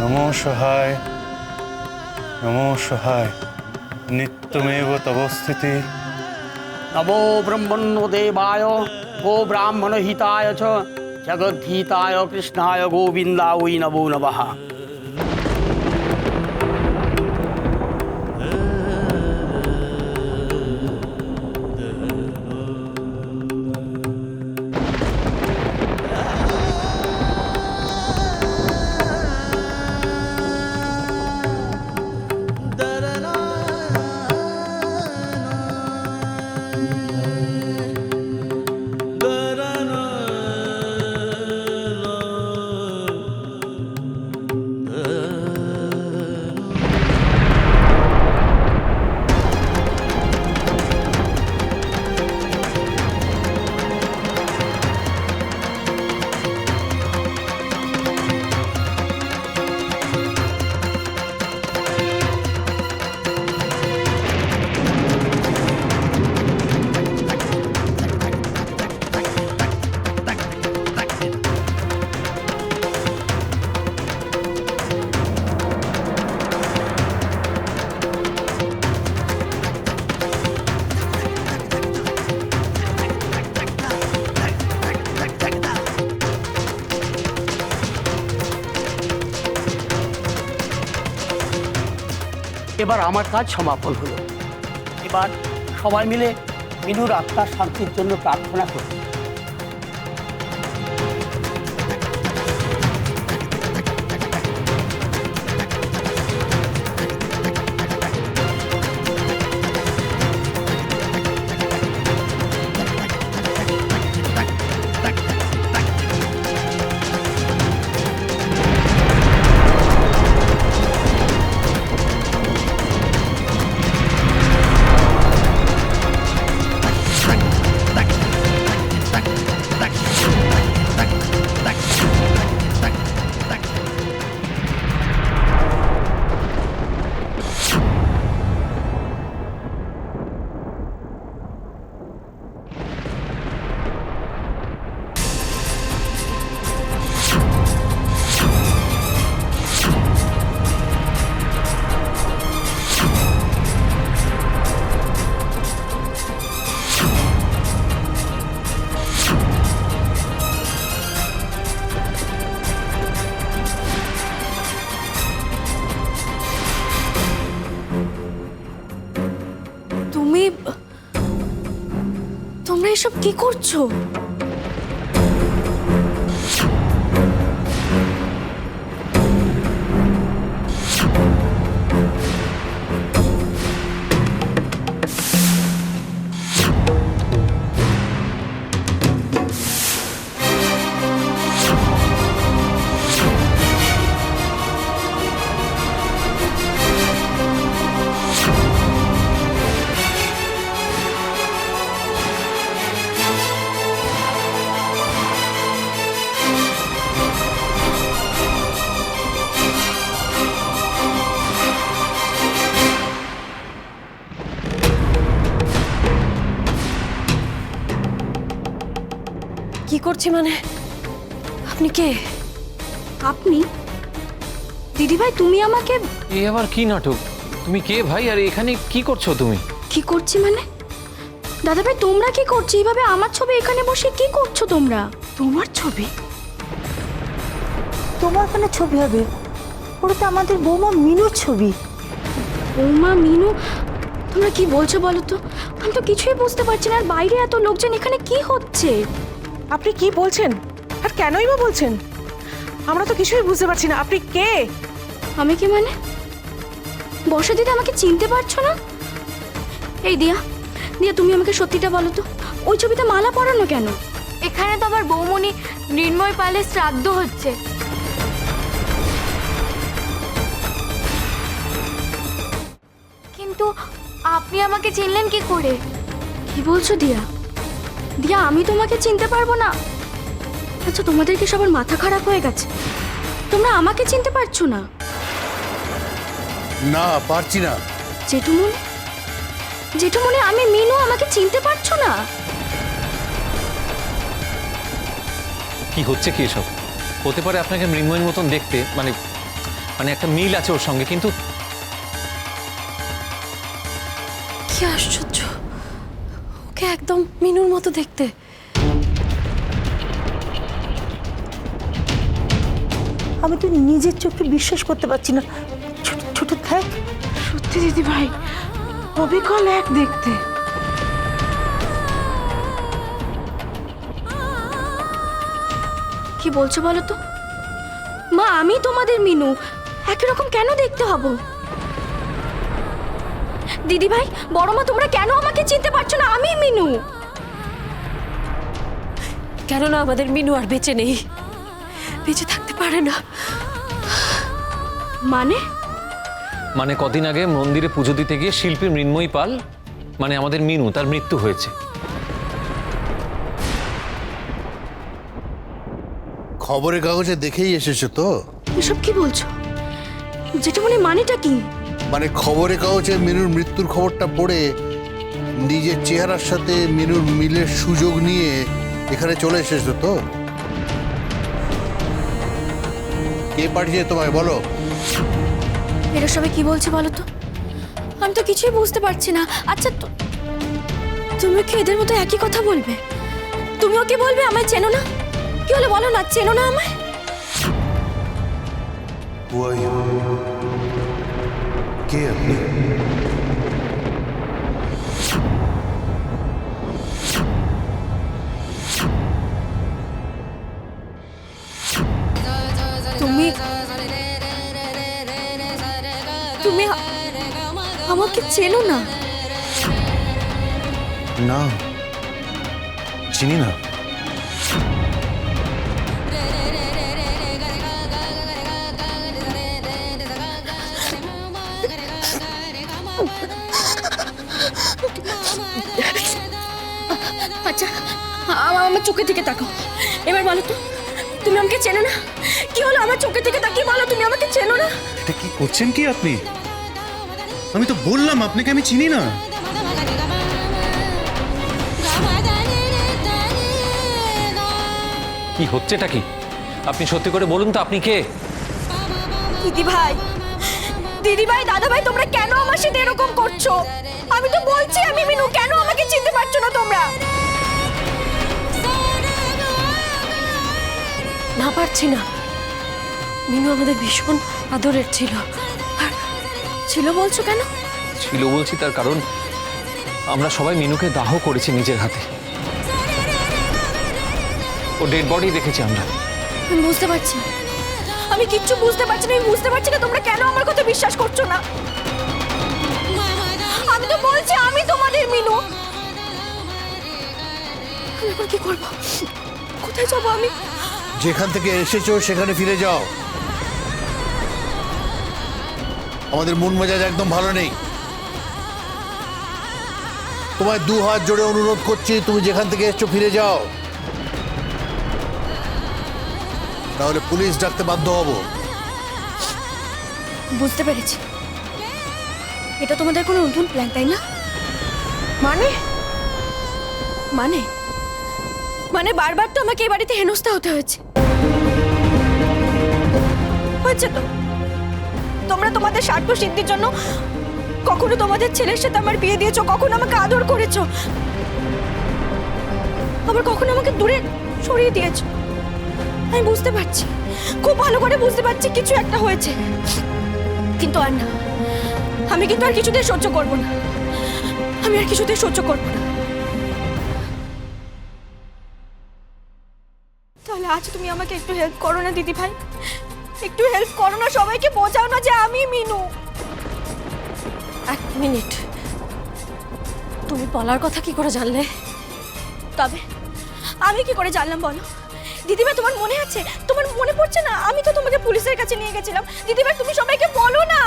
নমো সহায় নমো সহায় নিত্যমেব তবস্থিতি। नमो ब्रह्मणो देवाय गो ब्राह्मण हिताय च जगद्धिताय कृष्णाय गोविंदाय नमो नमः। এবার আমার কাজ সমাপন হলো। এবার সবাই মিলে মিনুর আত্মার শান্তির জন্য প্রার্থনা করব। তোমরা এসব কি করছো? কি করছি মানে? আপনি কে? আপনি দিদিভাই, তুমি আমাকে এই আবার কি নাটক? তুমি কে ভাই, আর এখানে কি করছো তুমি? কি করছি মানে? দাদাভাই, তোমরা কি করছো? এইভাবে আমার ছবি এখানে বসে কি করছো তোমরা? তোমার ছবি? তোমার কেন ছবি হবে? ওটা তো আমাদের বৌমা মিনুর ছবি। বৌমা মিনু? তোমরা কি বলছো বলো তো? আমি তো কিছুই বুঝতে পারছি না। আর বাইরে এত লোকজন, এখানে কি হচ্ছে? আপনি কি বলছেন আর কেনই বা বলছেন? আমরা তো কিছুই বুঝতে পারছি না। আপনি কে? আমি কি মানে? বর্ষা দিদি, আমাকে চিনতে পারছো না? এই দিয়া, দিয়া তুমি আমাকে সত্যিটা বলো তো, ওই ছবিতে মালা পরানো কেন? এখানে তো আবার বৌমনি মৃন্ময় পালের শ্রাদ্ধ হচ্ছে। কিন্তু আপনি আমাকে চিনলেন কি করে? কি বলছো দিয়া? দিয়া, আমি তোমাকে চিনতে পারবো না? আচ্ছা, তোমাদের কি সবার মাথা খারাপ হয়ে গেছে? তোমরা আমাকে চিনতে পারছো না? না, পারছি না। জেঠুমনি, জেঠুমনি, আমি মিনু, আমাকে চিনতে পারছো না? কি হচ্ছে কি এসব? হতে পারে আপনাকে মৃন্ময়ের মতন দেখতে, মানে মানে একটা মিল আছে ওর সঙ্গে, কিন্তু কি আশ্চর্য, ওকে একদম মিনুর মতো দেখতে। আমি তো নিজের চোখে বিশ্বাস করতে পারছি না। ছোট ছোট থাক। সত্যি দিদি ভাই, অবিকল এক দেখতে। কি বলছো বলো তো? মা, আমি তোমাদের মিনু, একই রকম কেন দেখতে হব? দিদি ভাই, বড় মা, তোমরা কেন আমাকে চিনতে পারছো না? আমি মিনু। কেননা আমাদের মিনু আর বেঁচে নেই, বেঁচে থাকতে পারে না। মানে? মানে কদিন আগে মন্দিরে পুজো দিতে গিয়ে শিল্পী মৃন্ময়ী পাল, মানে আমাদের মিনু, তার মৃত্যু হয়েছে। খবরের কাগজে দেখেই এসেছো তো? এসব কি বলছো? যেটা মানেটা কি? মানে খবরের কাগজে মিনুর মৃত্যুর খবরটা পড়ে নিজের চেহারার সাথে মিনুর মিলের সুযোগ নিয়ে এখানে চলে এসেছো তো? কে পাঠিয়েছে তোমায় বলো? এরা সবাই কি বলছে বলো তো? আমি তো কিছুই বুঝতে পারছি না। আচ্ছা, তুমি কি এদের মতো একই কথা বলবে? তুমিও কি বলবে আমায় চেনো না? কি হলো বলো না, চেনো না আমায়? কে আপনি? তুমি তুমি আমাকে চেনো না? না, চিনি না। আচ্ছা, আমার চোখে থেকে তাকাও। এবার বলো তো, তুমি আমাকে চেনো না? কি হলো আমার চোখে থেকে তাকিয়ে বলো, তুমি আমাকে চেনো না? এটা কি করছেন কি আপনি? আমি তো বললাম আপনাকে আমি চিনি না। কি হচ্ছেটা কি? আপনি সত্যি করে বলুন তো, আপনি কে? দিদি ভাই, দিদি ভাই, দাদা ভাই, তোমরা কেন আমার সাথে এরকম করছো? আমি তো বলছি আমি মিনু, কেন আমাকে চিনতে পারছো না তোমরা? না, পারছি না। মিনু আমাদের ভীষণ আদরের ছিল। আর ছিল বলছো কেন? ছিল বলছি তার কারণ আমরা সবাই মিনুকে দাহ করেছি নিজের হাতে। ও ডেড বডি দেখেছি আমরা। আমি বুঝতে পারছি, আমি কিচ্ছু বুঝতে পারছি না। আমি বুঝতে পারছি না তোমরা কেন আমার কথা বিশ্বাস করছো না। আমি তো বলছি আমি তোমাদের মিনু। আমি এখন কি করবো? কোথায় যাবো আমি? যেখান থেকে এসেছো সেখানে ফিরে যাও। আমাদের মন মেজাজ একদম ভালো নেই। তোমায় 2 হাত জোড়ে অনুরোধ করছি, তুমি যেখান থেকে এসেছো ফিরে যাও, তাহলে পুলিশ ডাকতে বাধ্য হব। বুঝতে পেরেছি, এটা তোমাদের কোনো নতুন প্ল্যান, তাই না? মানে মানে মানে বারবার তো আমাকে এই বাড়িতে হেনস্থা হতে হয়েছে। হয়েছে তো। তোমরা তোমাদের স্বার্থ সিদ্ধির জন্য কখনো তোমাদের ছেলের সাথে আমার বিয়ে দিয়েছো, কখনো আমাকে আদর করেছো, আবার কখনো আমাকে দূরে সরিয়ে দিয়েছো। আমি বুঝতে পারছি, খুব ভালো করে বুঝতে পারছি কিছু একটা হয়েছে, কিন্তু আর না। আমি কিন্তু আর কিছুতেই সহ্য করবো না। আমি আর কিছুতেই সহ্য করবো না। তাহলে আজ তুমি আমাকে একটু হেল্প করো না দিদি ভাই, একটু হেল্প করো না, সবাইকে বোঝাও না যে আমি মিনু। 1 মিনিট, তুমি বলার কথা কি করে জানলে? তবে আমি কি করে জানলাম বলো? দিদিভাই, তোমার মনে আছে? তোমার মনে পড়ছে না? আমি তো তোমাকে পুলিশের কাছে নিয়ে গেছিলাম। দিদিভাই, তুমি সবাইকে বলো না।